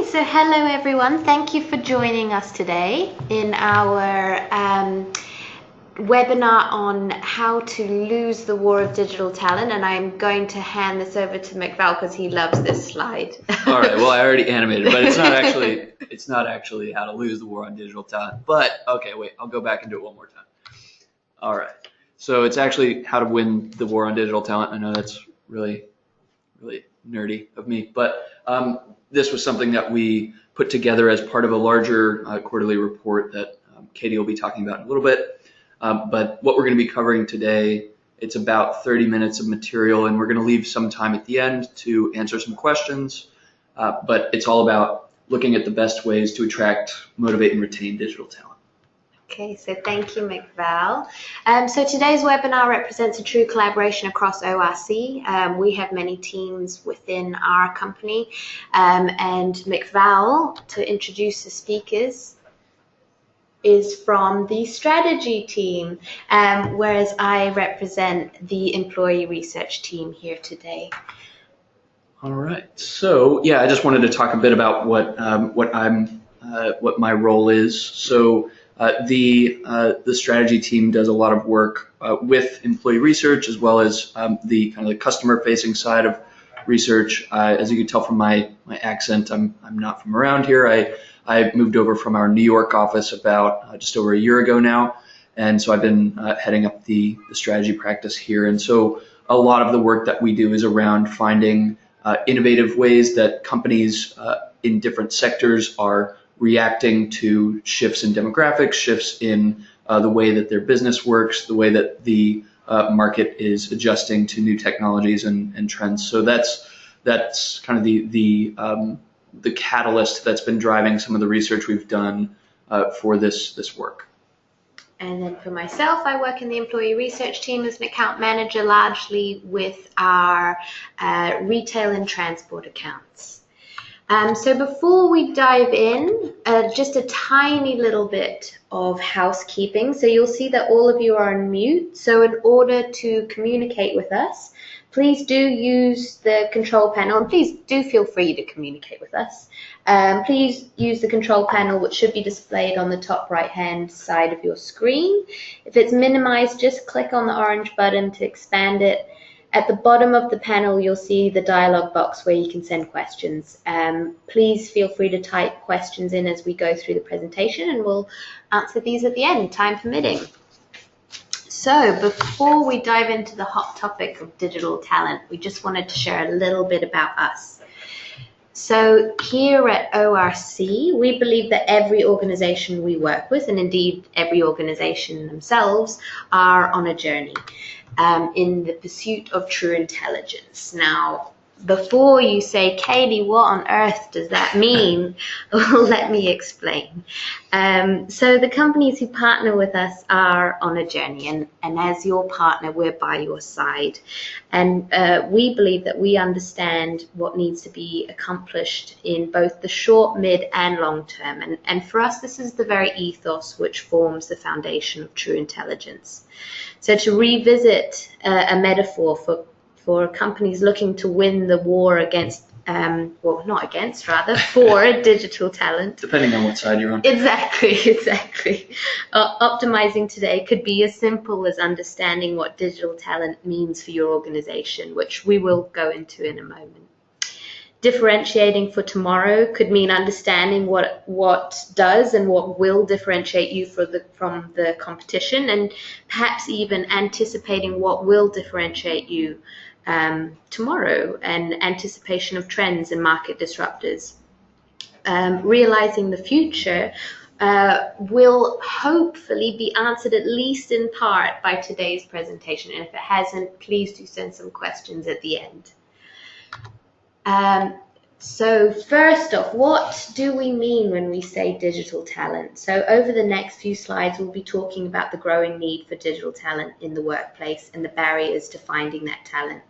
so hello everyone. Thank you for joining us today in our webinar on how to lose the war of digital talent, and I'm going to hand this over to McVal because he loves this slide. All right, well, I already animated, but it's not actually how to lose the war on digital talent. But okay, wait, I'll go back and do it one more time. All right, so it's actually how to win the war on digital talent. I know that's really nerdy of me, but this was something that we put together as part of a larger quarterly report that Katie will be talking about in a little bit. But what we're going to be covering today, it's about 30 minutes of material, and we're going to leave some time at the end to answer some questions. But it's all about looking at the best ways to attract, motivate, and retain digital talent. Okay, so thank you, McVal. So today's webinar represents a true collaboration across ORC. We have many teams within our company, and McVal, to introduce the speakers, is from the strategy team, whereas I represent the employee research team here today. All right, so yeah, I just wanted to talk a bit about what my role is. So the strategy team does a lot of work with employee research as well as the kind of the customer-facing side of research. As you can tell from my accent, I'm not from around here. I moved over from our New York office about just over a year ago now, and so I've been heading up the strategy practice here. And so a lot of the work that we do is around finding innovative ways that companies in different sectors are reacting to shifts in demographics, shifts in the way that their business works, the way that the market is adjusting to new technologies and trends. So that's kind of the catalyst that's been driving some of the research we've done for this work. And then for myself, I work in the employee research team as an account manager, largely with our retail and transport accounts. So before we dive in, just a tiny little bit of housekeeping. So you'll see that all of you are on mute. So in order to communicate with us, please do use the control panel, and please do feel free to communicate with us. Please use the control panel, which should be displayed on the top right-hand side of your screen. If it's minimized, just click on the orange button to expand it. At the bottom of the panel, you'll see the dialog box where you can send questions. Please feel free to type questions in as we go through the presentation, and we'll answer these at the end, time permitting. So before we dive into the hot topic of digital talent, we just wanted to share a little bit about us. So here at ORC, we believe that every organization we work with, and indeed every organization themselves, are on a journey in the pursuit of true intelligence. Now, before you say, Katie, what on earth does that mean? Well, let me explain. So the companies who partner with us are on a journey, and as your partner, we're by your side. And we believe that we understand what needs to be accomplished in both the short, mid, and long term. And for us, this is the very ethos which forms the foundation of true intelligence. So to revisit a metaphor for companies looking to win the war against, well, not against, rather, for digital talent. Depending on what side you're on. Exactly. Optimizing today could be as simple as understanding what digital talent means for your organization, which we will go into in a moment. Differentiating for tomorrow could mean understanding what does and what will differentiate you from the competition, and perhaps even anticipating what will differentiate you tomorrow, and anticipation of trends and market disruptors. Realizing the future will hopefully be answered at least in part by today's presentation, and if it hasn't, please do send some questions at the end. So first off, what do we mean when we say digital talent? So over the next few slides, we'll be talking about the growing need for digital talent in the workplace and the barriers to finding that talent.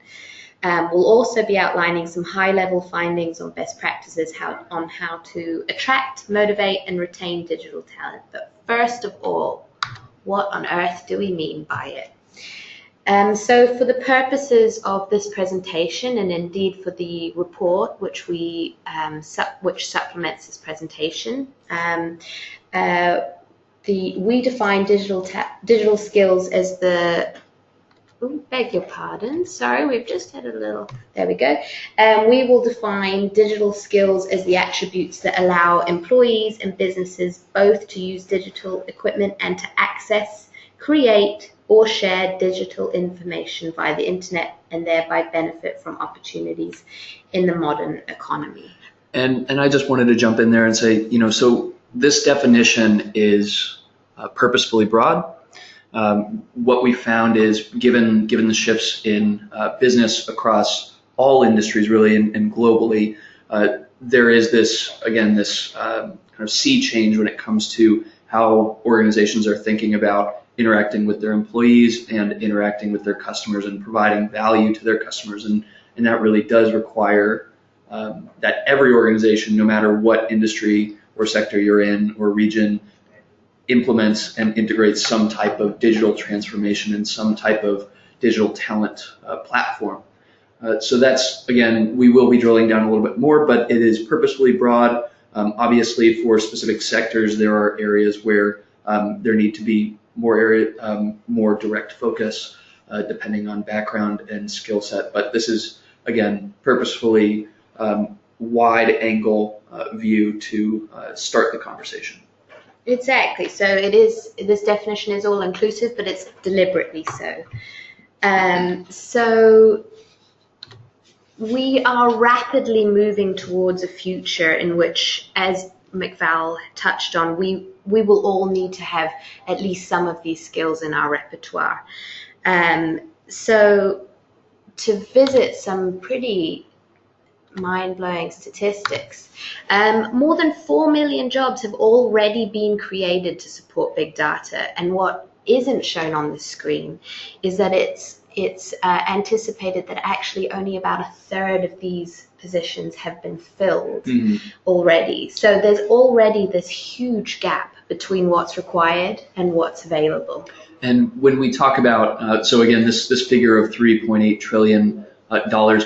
We'll also be outlining some high-level findings on best practices on how to attract, motivate, and retain digital talent. But first of all, what on earth do we mean by it? So for the purposes of this presentation, and indeed for the report which we which supplements this presentation, we define digital skills as the beg your pardon, sorry, we've just had a little, there we go. We will define digital skills as the attributes that allow employees and businesses both to use digital equipment and to access, create, or share digital information via the internet and thereby benefit from opportunities in the modern economy. And I just wanted to jump in there and say, so this definition is purposefully broad. What we found is, given the shifts in business across all industries, really, and globally, there is this kind of sea change when it comes to how organizations are thinking about interacting with their employees and interacting with their customers and providing value to their customers, and that really does require that every organization, no matter what industry or sector you're in or region, implements and integrates some type of digital transformation and some type of digital talent platform. So that's, again, we will be drilling down a little bit more, but it is purposefully broad. Obviously, for specific sectors, there are areas where there need to be more direct focus depending on background and skill set. But this is, again, purposefully wide angle view to start the conversation. Exactly. So this definition is all inclusive, but it's deliberately so. So we are rapidly moving towards a future in which, as McVal touched on, we will all need to have at least some of these skills in our repertoire. So to visit some pretty mind-blowing statistics, more than 4 million jobs have already been created to support big data, and what isn't shown on the screen is that it's anticipated that actually only about a third of these positions have been filled already. So there's already this huge gap between what's required and what's available. And when we talk about, so again, this figure of $3.8 trillion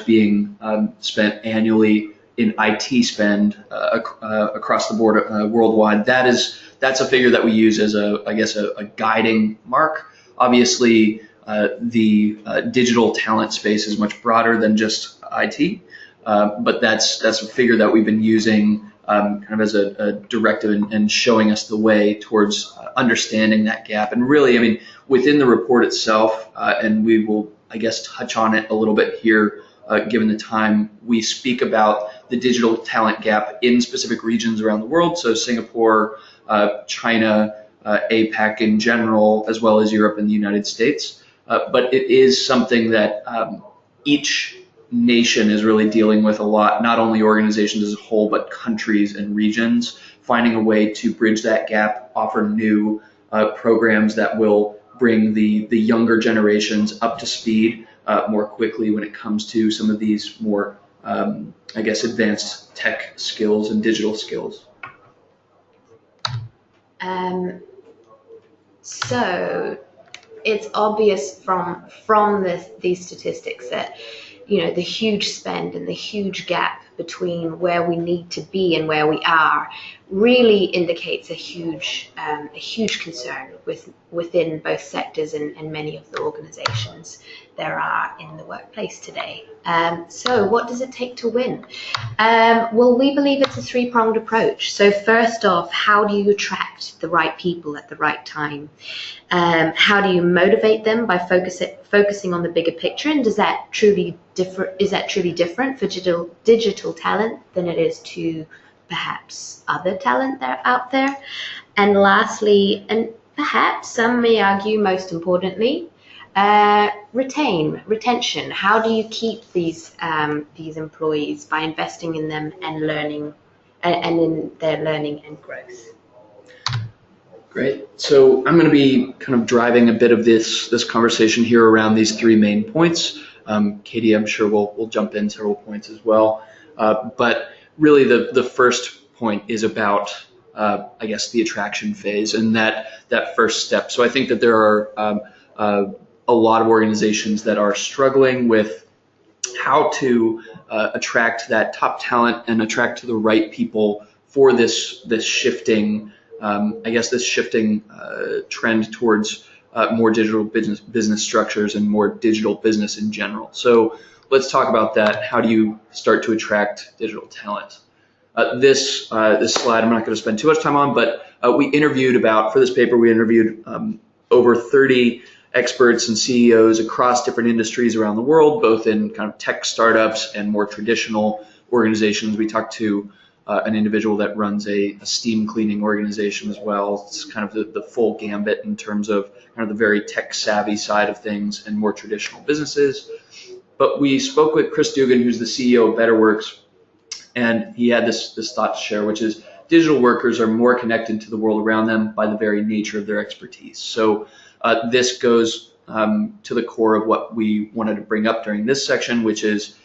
being spent annually in IT spend across the board worldwide, that's a figure that we use as a guiding mark. Obviously, the digital talent space is much broader than just IT, but that's a figure that we've been using kind of as a directive and showing us the way towards understanding that gap. And really, I mean, within the report itself, and we will, I guess, touch on it a little bit here, given the time, we speak about the digital talent gap in specific regions around the world, so Singapore, China, APAC in general, as well as Europe and the United States. But it is something that each nation is really dealing with a lot, not only organizations as a whole, but countries and regions, finding a way to bridge that gap, offer new programs that will bring the younger generations up to speed more quickly when it comes to some of these more, advanced tech skills and digital skills. So it's obvious from these statistics that, the huge spend and the huge gap between where we need to be and where we are really indicates a huge concern within both sectors and many of the organizations there are in the workplace today. So what does it take to win? Well, we believe it's a three-pronged approach. So first off, how do you attract the right people at the right time? How do you motivate them by focusing on the bigger picture? And is that truly different for digital talent than it is to perhaps other talent that are out there? And lastly, and perhaps some may argue most importantly, retention. How do you keep these employees by investing in them and learning and in their learning and growth? Great. So I'm going to be kind of driving a bit of this conversation here around these three main points. Katie, I'm sure we'll jump in several points as well. But really the first point is about, the attraction phase and that first step. So I think that there are a a lot of organizations that are struggling with how to attract that top talent and attract the right people for this shifting, this shifting trend towards more digital business structures and more digital business in general. So let's talk about that. How do you start to attract digital talent? This slide I'm not going to spend too much time on, but for this paper we interviewed over 30 experts and CEOs across different industries around the world, both in kind of tech startups and more traditional organizations. We talked to an individual that runs a steam cleaning organization as well. It's kind of the full gambit in terms of kind of the very tech savvy side of things and more traditional businesses. But we spoke with Chris Dugan, who's the CEO of BetterWorks, and he had this thought to share, which is digital workers are more connected to the world around them by the very nature of their expertise. So this goes to the core of what we wanted to bring up during this section, which is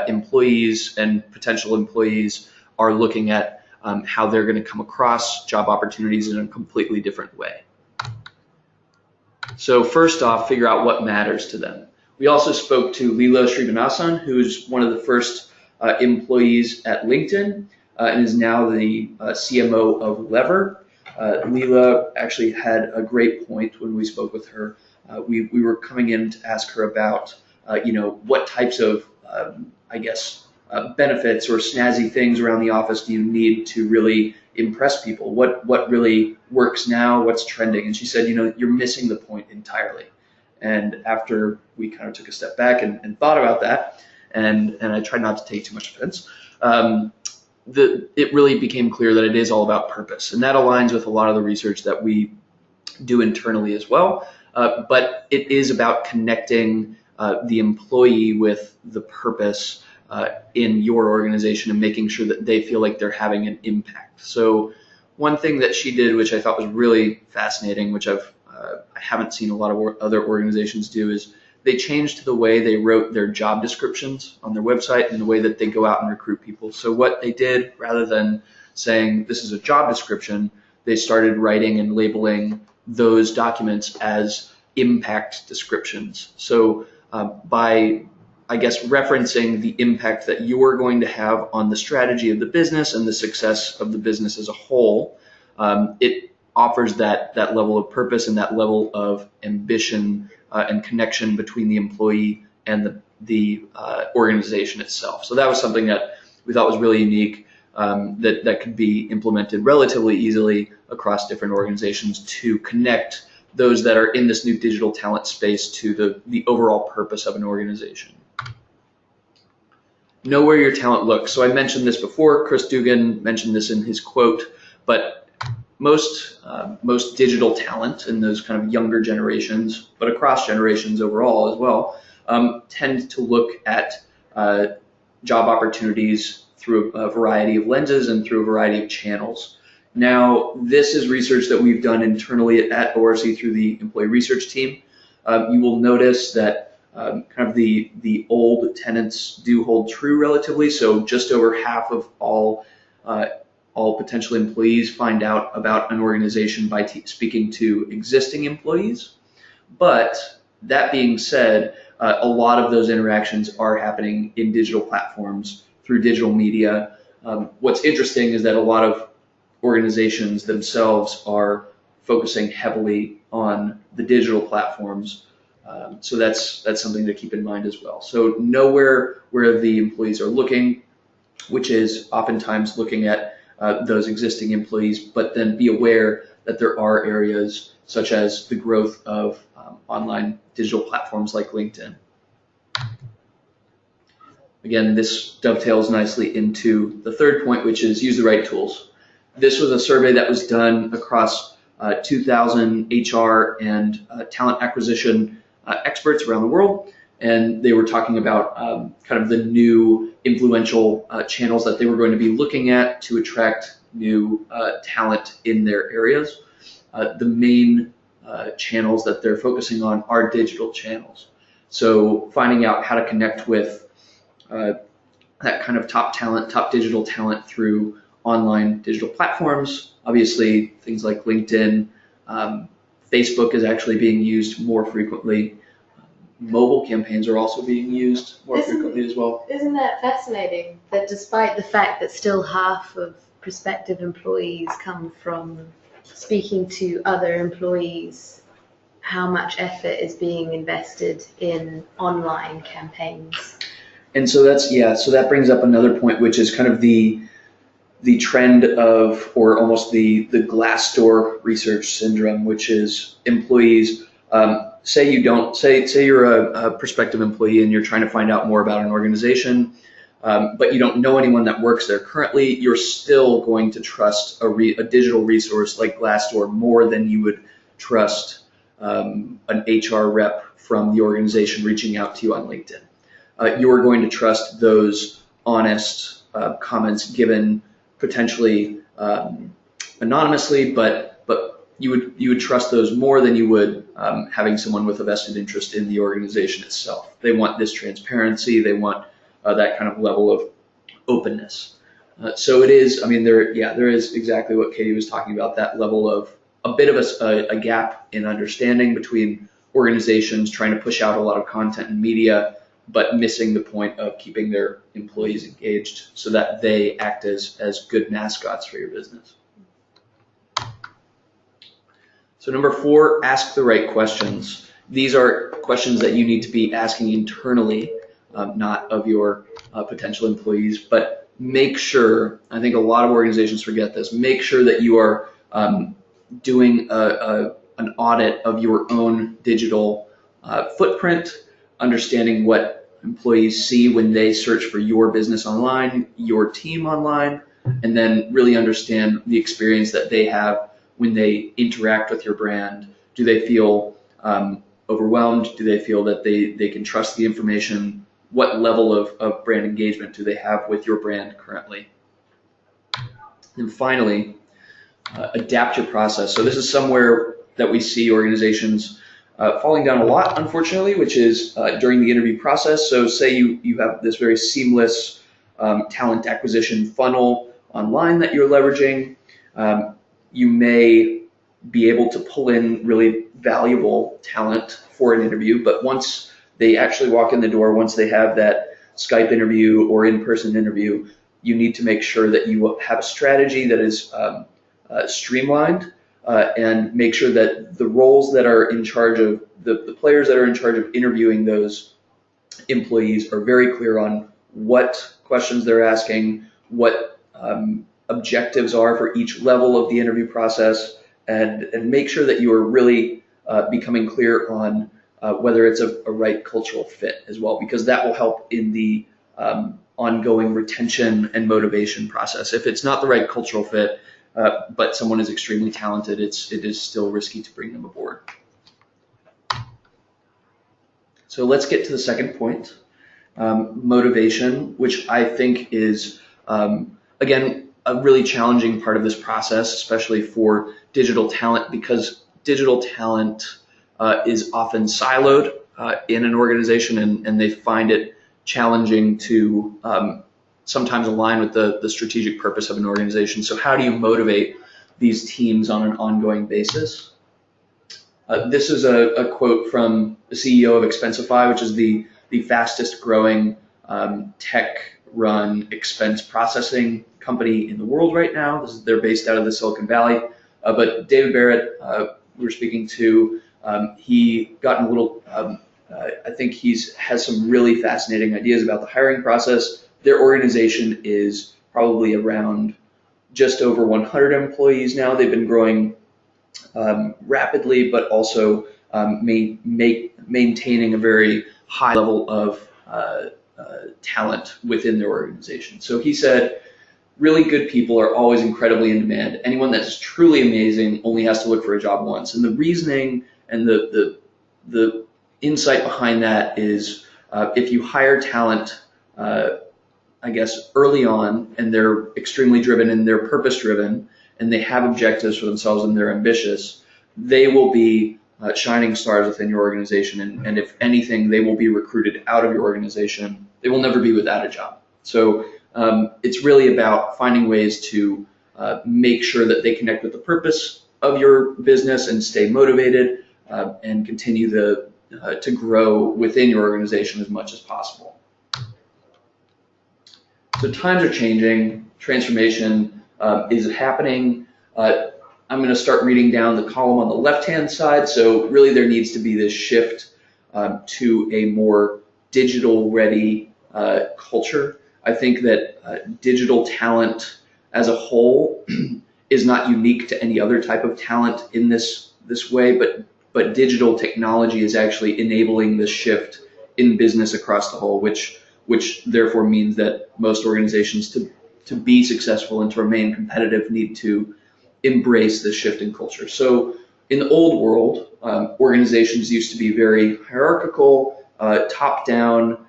employees and potential employees are looking at how they're going to come across job opportunities in a completely different way. So first off, figure out what matters to them. We also spoke to Leela Srinivasan, who's one of the first employees at LinkedIn and is now the CMO of Lever. Leela actually had a great point when we spoke with her. We were coming in to ask her about, what types of, benefits or snazzy things around the office do you need to really impress people? What really works now? What's trending? And she said, you're missing the point entirely. And after we kind of took a step back and thought about that, and I tried not to take too much offense, it really became clear that it is all about purpose. And that aligns with a lot of the research that we do internally as well. But it is about connecting the employee with the purpose in your organization and making sure that they feel like they're having an impact. So one thing that she did, which I thought was really fascinating, which I haven't seen a lot of other organizations do, is they changed the way they wrote their job descriptions on their website and the way that they go out and recruit people. So what they did, rather than saying this is a job description, they started writing and labeling those documents as impact descriptions. So by referencing the impact that you're going to have on the strategy of the business and the success of the business as a whole, it offers that level of purpose and that level of ambition and connection between the employee and the organization itself. So that was something that we thought was really unique, that could be implemented relatively easily across different organizations to connect those that are in this new digital talent space to the overall purpose of an organization. Know where your talent looks. So I mentioned this before. Chris Dugan mentioned this in his quote, but most digital talent in those kind of younger generations, but across generations overall as well, tend to look at job opportunities through a variety of lenses and through a variety of channels. Now, this is research that we've done internally at IORC through the employee research team. You will notice that kind of the old tenets do hold true relatively. So just over half of all potential employees find out about an organization by speaking to existing employees. But that being said, a lot of those interactions are happening in digital platforms through digital media. What's interesting is that a lot of organizations themselves are focusing heavily on the digital platforms. So that's something to keep in mind as well. So know where the employees are looking, which is oftentimes looking at those existing employees, but then be aware that there are areas such as the growth of online digital platforms like LinkedIn. Again, this dovetails nicely into the third point, which is use the right tools. This was a survey that was done across 2,000 HR and talent acquisition experts around the world, and they were talking about kind of the new influential channels that they were going to be looking at to attract new talent in their areas. The main channels that they're focusing on are digital channels. So finding out how to connect with that kind of top talent, top digital talent through online digital platforms. Obviously, things like LinkedIn, Facebook is actually being used more frequently. mobile campaigns are also being used more frequently as well. Isn't that fascinating? That despite the fact that still half of prospective employees come from speaking to other employees, how much effort is being invested in online campaigns? And so so that brings up another point, which is kind of the trend of, or almost the Glassdoor research syndrome, which is employees, say you're a prospective employee and you're trying to find out more about an organization, but you don't know anyone that works there currently, you're still going to trust a digital resource like Glassdoor more than you would trust an HR rep from the organization reaching out to you on LinkedIn. You're going to trust those honest comments given potentially anonymously, but you would trust those more than you would having someone with a vested interest in the organization itself. They want this transparency. They want that kind of level of openness. So it is. I mean, there is exactly what Katie was talking about. That level of a bit of a gap in understanding between organizations trying to push out a lot of content and media, but missing the point of keeping their employees engaged so that they act as good mascots for your business. So number 4, ask the right questions. These are questions that you need to be asking internally, not of your potential employees, but make sure, I think a lot of organizations forget this, make sure that you are doing an audit of your own digital footprint, understanding what employees see when they search for your business online, your team online, and then really understand the experience that they have when they interact with your brand. Do they feel overwhelmed? Do they feel that they can trust the information? What level of brand engagement do they have with your brand currently? And finally, adapt your process. So this is somewhere that we see organizations falling down a lot, unfortunately, which is during the interview process. So say you have this very seamless talent acquisition funnel online that you're leveraging. You may be able to pull in really valuable talent for an interview, but once they actually walk in the door, once they have that Skype interview or in-person interview, you need to make sure that you have a strategy that is streamlined, and make sure that the roles that are in charge of the players that are in charge of interviewing those employees are very clear on what questions they're asking, what objectives are for each level of the interview process, and make sure that you are really becoming clear on whether it's a right cultural fit as well, because that will help in the ongoing retention and motivation process. If it's not the right cultural fit, but someone is extremely talented, it is still risky to bring them aboard. So let's get to the second point, motivation, which I think is, again, a really challenging part of this process, especially for digital talent, because digital talent is often siloed in an organization, and they find it challenging to sometimes align with the strategic purpose of an organization. So how do you motivate these teams on an ongoing basis? This is a quote from the CEO of Expensify, which is the fastest growing tech-run expense processing company in the world right now. They're based out of the Silicon Valley. But David Barrett, we were speaking to, he got in a little, I think has some really fascinating ideas about the hiring process. Their organization is probably around just over 100 employees now. They've been growing rapidly, but also maintaining a very high level of talent within their organization. So he said, really good people are always incredibly in demand. Anyone that's truly amazing only has to look for a job once. And the reasoning and the insight behind that is if you hire talent, I guess, early on, and they're extremely driven and they're purpose driven, and they have objectives for themselves and they're ambitious, they will be shining stars within your organization. And if anything, they will be recruited out of your organization. They will never be without a job. So it's really about finding ways to make sure that they connect with the purpose of your business and stay motivated and continue the to grow within your organization as much as possible. So times are changing, transformation is happening. I'm going to start reading down the column on the left-hand side. So really there needs to be this shift to a more digital-ready culture. I think that digital talent as a whole is not unique to any other type of talent in this way, but digital technology is actually enabling this shift in business across the whole, which therefore means that most organizations to be successful and to remain competitive need to embrace this shift in culture. So in the old world, organizations used to be very hierarchical, top-down,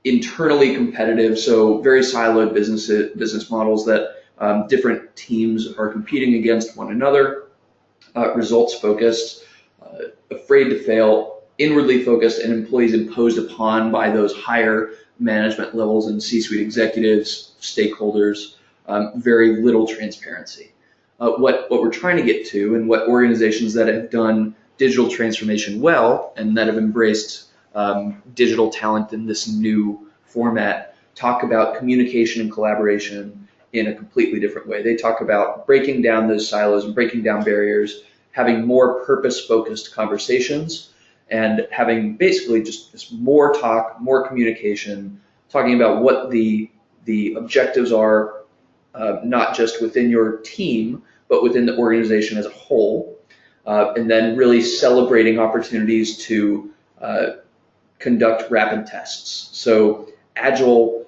internally competitive, so very siloed business models that different teams are competing against one another, results-focused, afraid to fail, inwardly focused, and employees imposed upon by those higher management levels and C-suite executives, stakeholders, very little transparency. What we're trying to get to, and what organizations that have done digital transformation well and that have embraced digital talent in this new format, talk about communication and collaboration in a completely different way. They talk about breaking down those silos and breaking down barriers, having more purpose-focused conversations, and having basically just more talk, more communication, talking about what the objectives are, not just within your team, but within the organization as a whole, and then really celebrating opportunities to conduct rapid tests. So agile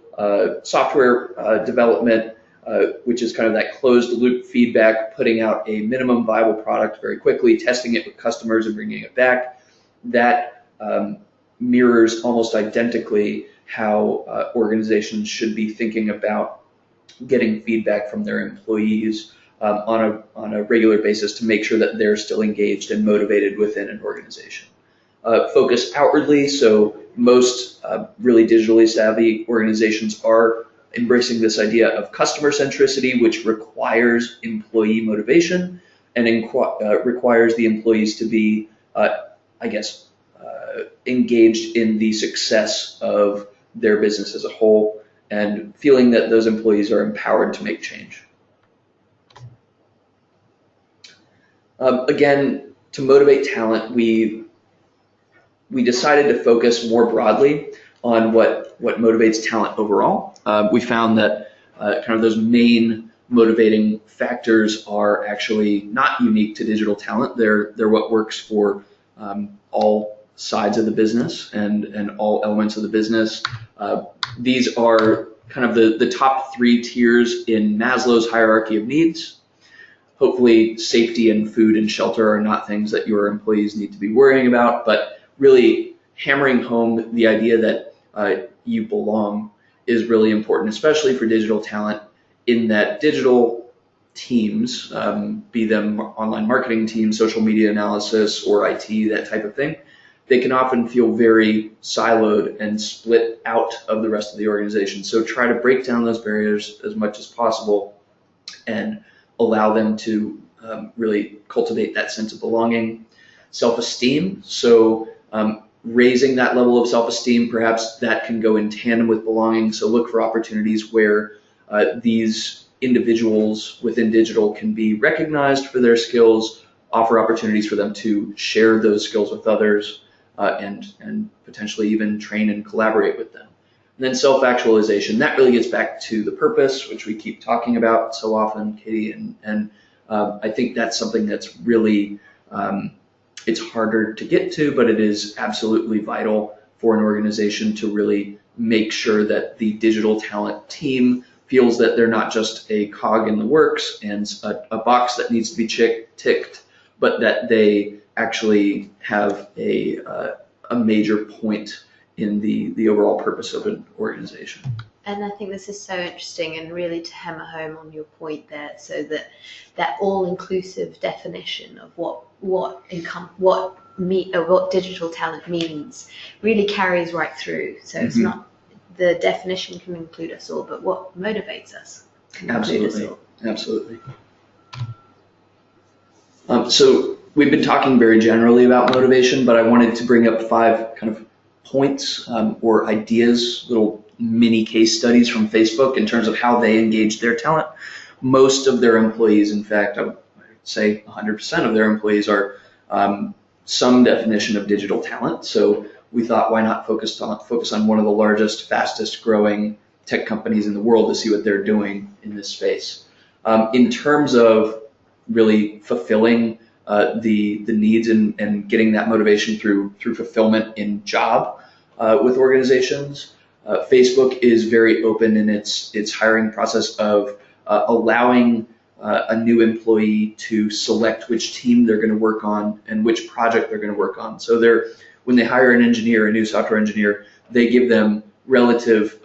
software development, which is kind of that closed loop feedback, putting out a minimum viable product very quickly, testing it with customers and bringing it back. That mirrors almost identically how organizations should be thinking about getting feedback from their employees on a regular basis to make sure that they're still engaged and motivated within an organization. Focus outwardly, so most really digitally savvy organizations are embracing this idea of customer centricity, which requires employee motivation and requires the employees to be, engaged in the success of their business as a whole and feeling that those employees are empowered to make change. Again, to motivate talent, we decided to focus more broadly on what motivates talent overall. We found that kind of those main motivating factors are actually not unique to digital talent. They're what works for all sides of the business and all elements of the business. These are kind of the top three tiers in Maslow's hierarchy of needs. Hopefully safety and food and shelter are not things that your employees need to be worrying about, but really hammering home the idea that you belong is really important, especially for digital talent, in that digital teams, be them online marketing teams, social media analysis, or IT, that type of thing, they can often feel very siloed and split out of the rest of the organization. So try to break down those barriers as much as possible and allow them to really cultivate that sense of belonging. Self-esteem, so raising that level of self-esteem, perhaps that can go in tandem with belonging. So look for opportunities where these individuals within digital can be recognized for their skills, offer opportunities for them to share those skills with others, and potentially even train and collaborate with them. And then self-actualization, that really gets back to the purpose, which we keep talking about so often, Katie, and I think that's something that's really, it's harder to get to, but it is absolutely vital for an organization to really make sure that the digital talent team feels that they're not just a cog in the works and a box that needs to be ticked, but that they actually have a major point in the overall purpose of an organization. And I think this is so interesting, and really to hammer home on your point there, so that all-inclusive definition of what digital talent means really carries right through. So it's not, the definition can include us all, but what motivates us can include us all. Absolutely. So we've been talking very generally about motivation, but I wanted to bring up 5 kind of points or ideas, little mini case studies from Facebook in terms of how they engage their talent. Most of their employees, in fact, I would say 100% of their employees are some definition of digital talent. So we thought, why not focus on one of the largest, fastest growing tech companies in the world to see what they're doing in this space. In terms of really fulfilling the needs and getting that motivation through fulfillment in job with organizations, Facebook is very open in its hiring process of allowing a new employee to select which team they're going to work on and which project they're going to work on. So when they hire an engineer, a new software engineer, they give them relative,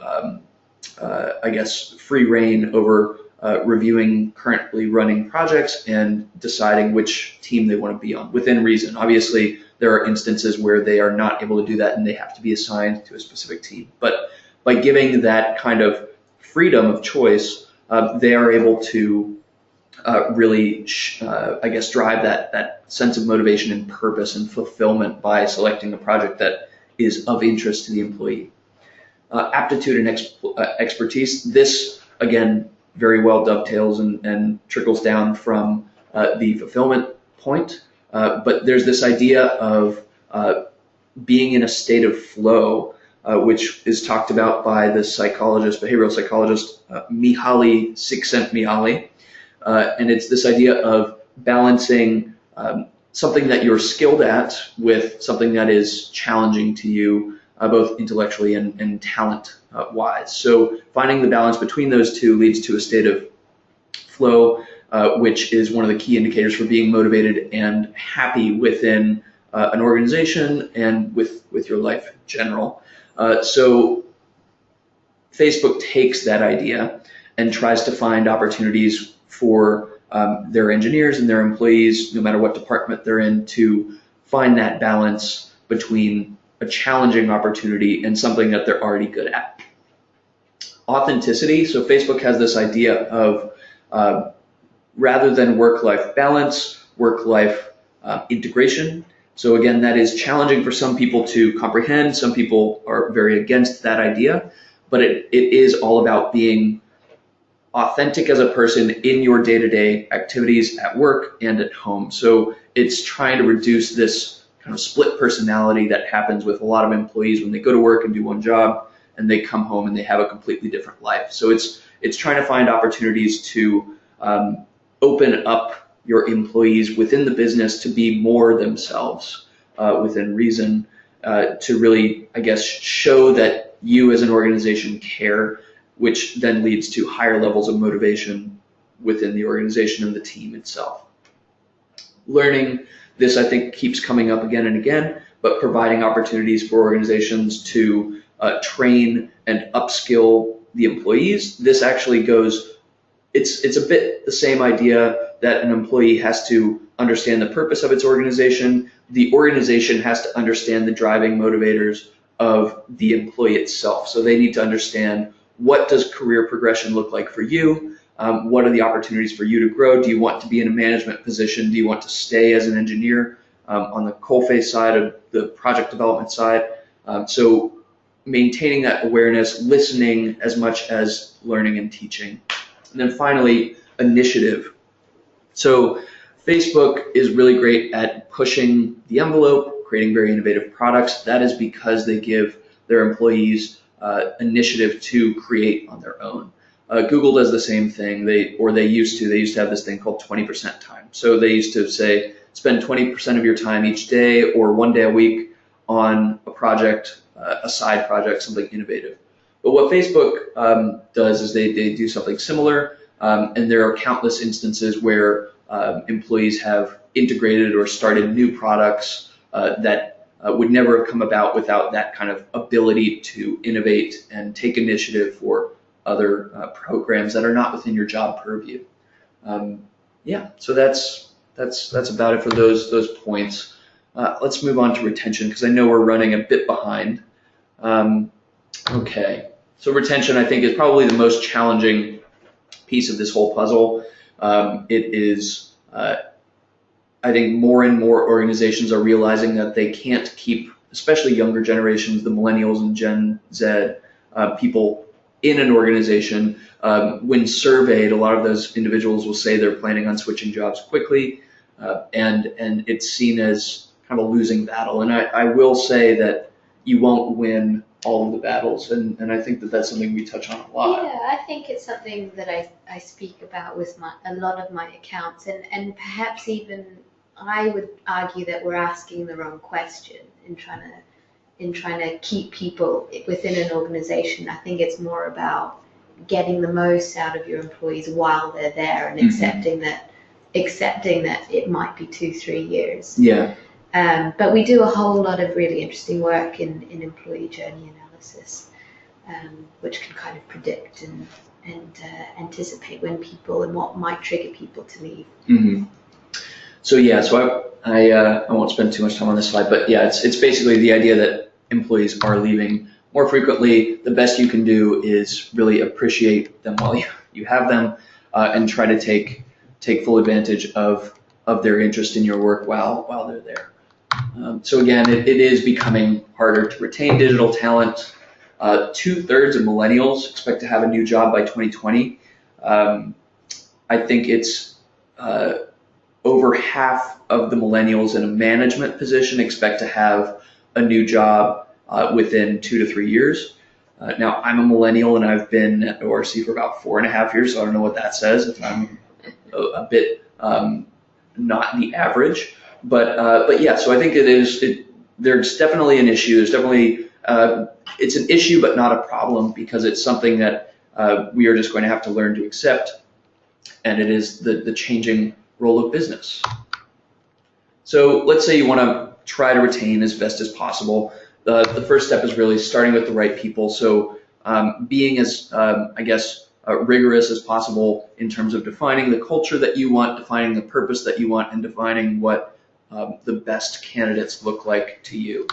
free reign over reviewing currently running projects and deciding which team they want to be on within reason. Obviously, there are instances where they are not able to do that and they have to be assigned to a specific team. But by giving that kind of freedom of choice, they are able to really, drive that sense of motivation and purpose and fulfillment by selecting a project that is of interest to the employee. Aptitude and expertise. This, again, very well dovetails and trickles down from the fulfillment point. But there's this idea of being in a state of flow, which is talked about by the behavioral psychologist, Mihaly Csikszentmihalyi. And it's this idea of balancing something that you're skilled at with something that is challenging to you, both intellectually and talent-wise. So finding the balance between those two leads to a state of flow, which is one of the key indicators for being motivated and happy within an organization and with your life in general. So Facebook takes that idea and tries to find opportunities for their engineers and their employees, no matter what department they're in, to find that balance between a challenging opportunity and something that they're already good at. Authenticity. So Facebook has this idea of rather than work-life balance, work-life integration. So again, that is challenging for some people to comprehend. Some people are very against that idea, but it is all about being authentic as a person in your day-to-day activities at work and at home. So it's trying to reduce this kind of split personality that happens with a lot of employees when they go to work and do one job and they come home and they have a completely different life. So it's trying to find opportunities to open up your employees within the business to be more themselves within reason, to really, show that you as an organization care, which then leads to higher levels of motivation within the organization and the team itself. Learning, this I think keeps coming up again and again, but providing opportunities for organizations to train and upskill the employees. This actually it's a bit the same idea that an employee has to understand the purpose of its organization. The organization has to understand the driving motivators of the employee itself. So they need to understand, what does career progression look like for you? What are the opportunities for you to grow? Do you want to be in a management position? Do you want to stay as an engineer on the coalface side of the project development side? So maintaining that awareness, listening as much as learning and teaching. And then finally, initiative. So Facebook is really great at pushing the envelope, creating very innovative products. That is because they give their employees initiative to create on their own. Google does the same thing. They used to have this thing called 20% time. So they used to say, spend 20% of your time each day or one day a week on a project, a side project, something innovative. But what Facebook does is they do something similar, and there are countless instances where employees have integrated or started new products that would never have come about without that kind of ability to innovate and take initiative for other programs that are not within your job purview. So that's about it for those points. Let's move on to retention, because I know we're running a bit behind. Okay, so retention I think is probably the most challenging piece of this whole puzzle. It is, I think more and more organizations are realizing that they can't keep, especially younger generations, the millennials and Gen Z, people in an organization. When surveyed, a lot of those individuals will say they're planning on switching jobs quickly, and it's seen as kind of a losing battle. And I will say that you won't win all of the battles, and I think that that's something we touch on a lot. Yeah, I think it's something that I speak about with a lot of my accounts, and perhaps even I would argue that we're asking the wrong question in trying to keep people within an organization. I think it's more about getting the most out of your employees while they're there, and accepting that it might be 2-3 years. Yeah. But we do a whole lot of really interesting work in employee journey analysis, which can kind of predict and anticipate when people and what might trigger people to leave. Mm-hmm. So yeah, so I won't spend too much time on this slide, but yeah, it's basically the idea that employees are leaving more frequently. The best you can do is really appreciate them while you have them, and try to take full advantage of their interest in your work while they're there. So again, it is becoming harder to retain digital talent. 2/3 of millennials expect to have a new job by 2020. I think it's over half of the millennials in a management position expect to have a new job within 2 to 3 years. Now, I'm a millennial and I've been at IORC for about 4.5 years, so I don't know what that says. If I'm a bit not the average, but yeah. So I think there's definitely an issue. There's definitely it's an issue, but not a problem, because it's something that we are just going to have to learn to accept, and it is the changing role of business. So let's say you want to try to retain as best as possible. The first step is really starting with the right people. So being as, rigorous as possible in terms of defining the culture that you want, defining the purpose that you want, and defining what the best candidates look like to you.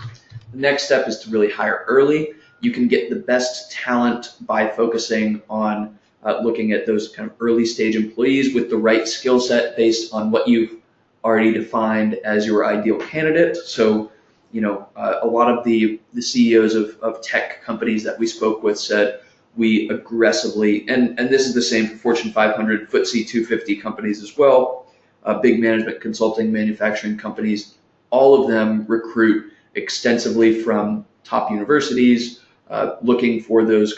The next step is to really hire early. You can get the best talent by focusing on looking at those kind of early stage employees with the right skill set based on what you've already defined as your ideal candidate. So, a lot of the CEOs of tech companies that we spoke with said we aggressively, and this is the same for Fortune 500, FTSE 250 companies as well, big management consulting, manufacturing companies, all of them recruit extensively from top universities, looking for those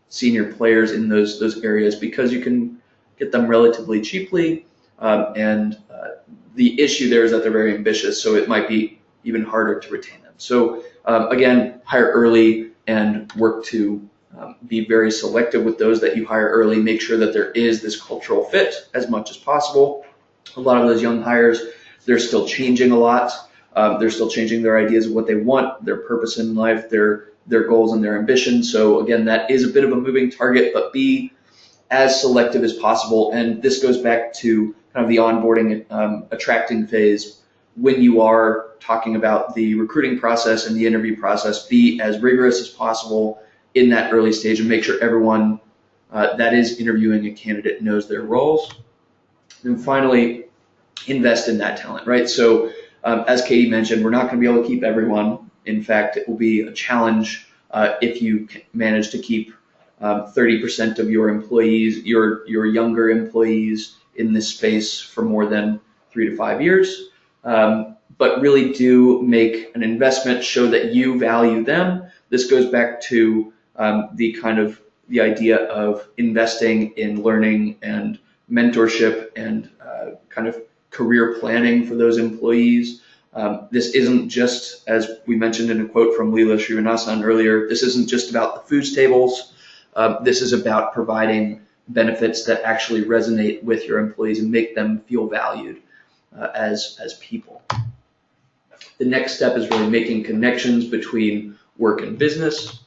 senior players in those areas, because you can get them relatively cheaply, and the issue there is that they're very ambitious, so it might be even harder to retain them. So again, hire early and work to be very selective with those that you hire early. Make sure that there is this cultural fit as much as possible. A lot of those young hires, they're still changing a lot. They're still changing their ideas of what they want, their purpose in life, their goals and their ambitions. So again, that is a bit of a moving target, but be as selective as possible. And this goes back to kind of the onboarding, attracting phase. When you are talking about the recruiting process and the interview process, be as rigorous as possible in that early stage and make sure everyone that is interviewing a candidate knows their roles. And finally, invest in that talent, right? So as Katie mentioned, we're not going to be able to keep everyone. In fact, it will be a challenge if you manage to keep 30% of your employees, your younger employees, in this space for more than 3 to 5 years. But really do make an investment, show that you value them. This goes back to the idea of investing in learning and mentorship and kind of career planning for those employees. This isn't just, as we mentioned in a quote from Leela Srinivasan earlier, this isn't just about the foods tables. This is about providing benefits that actually resonate with your employees and make them feel valued as people. The next step is really making connections between work and business.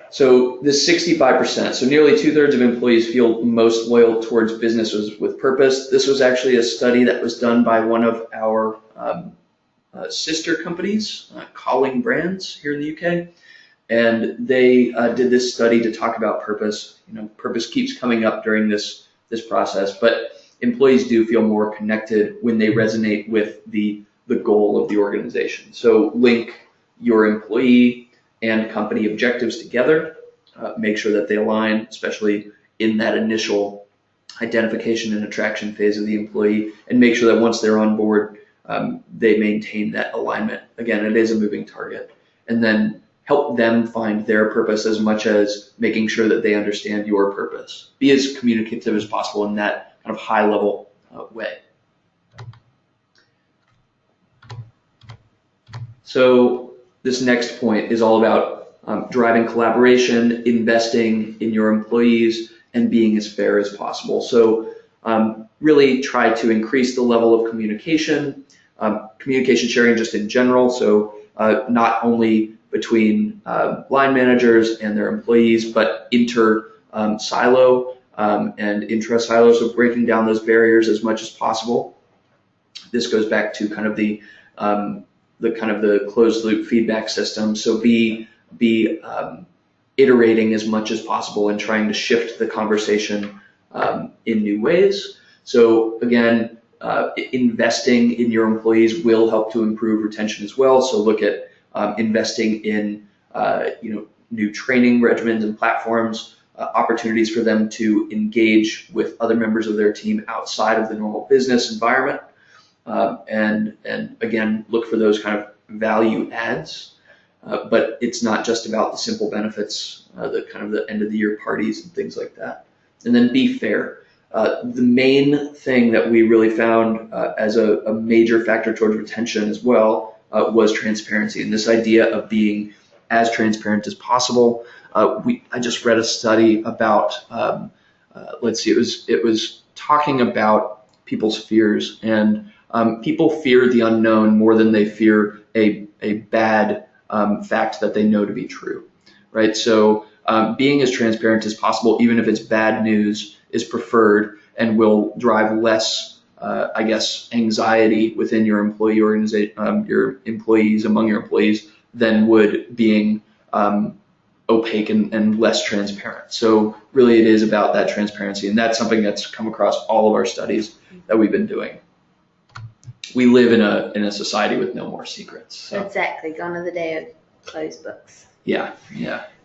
So this 65%, so nearly 2/3 of employees feel most loyal towards businesses with purpose. This was actually a study that was done by one of our sister companies, Calling Brands here in the UK. And they did this study to talk about purpose. Purpose keeps coming up during this process, but employees do feel more connected when they resonate with the goal of the organization. So link your employee and company objectives together, make sure that they align, especially in that initial identification and attraction phase of the employee, and make sure that once they're on board, they maintain that alignment. Again, it is a moving target. And then help them find their purpose as much as making sure that they understand your purpose. Be as communicative as possible in that kind of high level way. So this next point is all about driving collaboration, investing in your employees, and being as fair as possible. So really try to increase the level of communication sharing just in general. So not only between line managers and their employees, but inter-silo and intra-silo, so breaking down those barriers as much as possible. This goes back to kind of the closed loop feedback system. So be iterating as much as possible and trying to shift the conversation in new ways. So again, investing in your employees will help to improve retention as well. So look at investing in new training regimens and platforms, opportunities for them to engage with other members of their team outside of the normal business environment, and again, look for those kind of value adds. But it's not just about the simple benefits, the end of the year parties and things like that. And then be fair. The main thing that we really found as a major factor towards retention as well was transparency, and this idea of being as transparent as possible. I just read a study about, it was talking about people's fears, and people fear the unknown more than they fear a bad fact that they know to be true, right? So being as transparent as possible, even if it's bad news, is preferred and will drive less, anxiety within your employee organization, among your employees, than would being opaque and less transparent. So really it is about that transparency, and that's something that's come across all of our studies that we've been doing. We live in a society with no more secrets. So. Exactly, gone are the day of closed books. Yeah.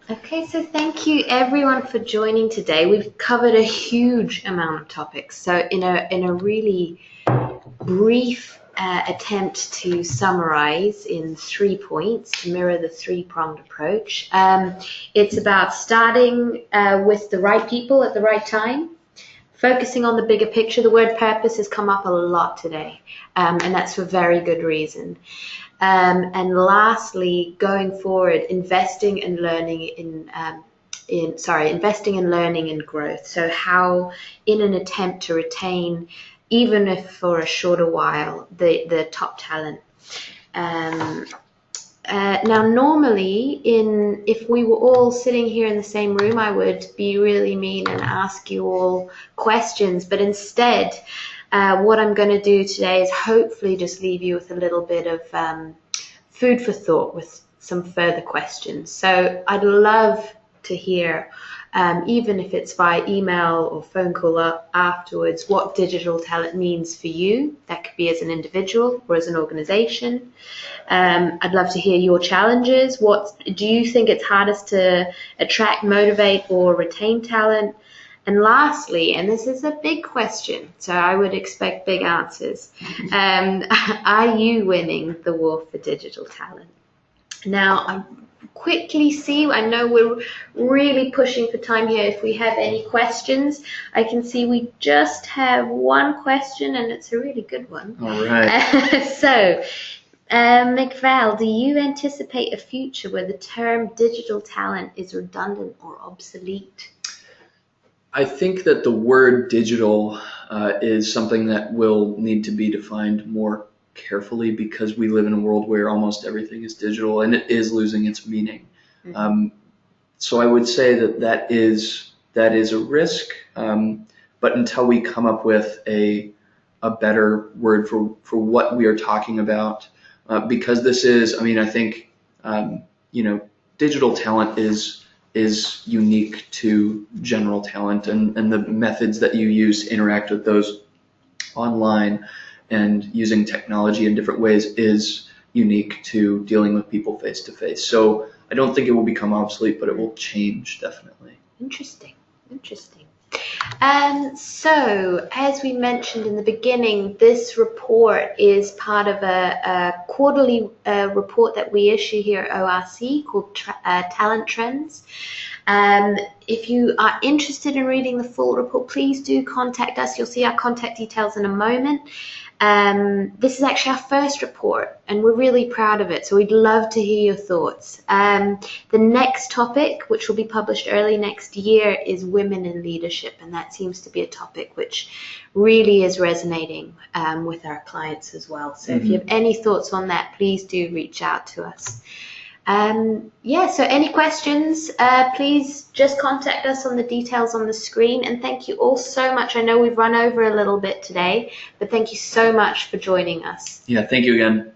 Okay, so thank you everyone for joining today. We've covered a huge amount of topics. So in a really brief attempt to summarize in 3 points to mirror the three-pronged approach, it's about starting with the right people at the right time, focusing on the bigger picture. The word purpose has come up a lot today, and that's for very good reason. And lastly, going forward, investing in learning and growth. So how, in an attempt to retain, even if for a shorter while, the top talent. Now, normally, if we were all sitting here in the same room, I would be really mean and ask you all questions. But instead, what I'm going to do today is hopefully just leave you with a little bit of food for thought with some further questions. So I'd love to hear, even if it's via email or phone call afterwards, what digital talent means for you. That could be as an individual or as an organization. I'd love to hear your challenges. What do you think it's hardest to attract, motivate, or retain talent? And lastly, and this is a big question, so I would expect big answers, are you winning the war for digital talent? Now, I quickly see, I know we're really pushing for time here. If we have any questions, I can see we just have one question, and it's a really good one. All right. So, McVal, do you anticipate a future where the term digital talent is redundant or obsolete? I think that the word digital is something that will need to be defined more carefully, because we live in a world where almost everything is digital and it is losing its meaning. Mm-hmm. So I would say that is a risk, but until we come up with a better word for what we are talking about, because this is, I think, digital talent is unique to general talent, and the methods that you use to interact with those online and using technology in different ways is unique to dealing with people face to face. So I don't think it will become obsolete, but it will change definitely. Interesting. So, as we mentioned in the beginning, this report is part of a quarterly report that we issue here at ORC called Talent Trends. If you are interested in reading the full report, please do contact us. You'll see our contact details in a moment. This is actually our first report, and we're really proud of it, so we'd love to hear your thoughts. The next topic, which will be published early next year, is women in leadership, and that seems to be a topic which really is resonating with our clients as well. So if you have any thoughts on that, please do reach out to us. So any questions, please just contact us on the details on the screen. And thank you all so much. I know we've run over a little bit today, but thank you so much for joining us. Yeah, thank you again.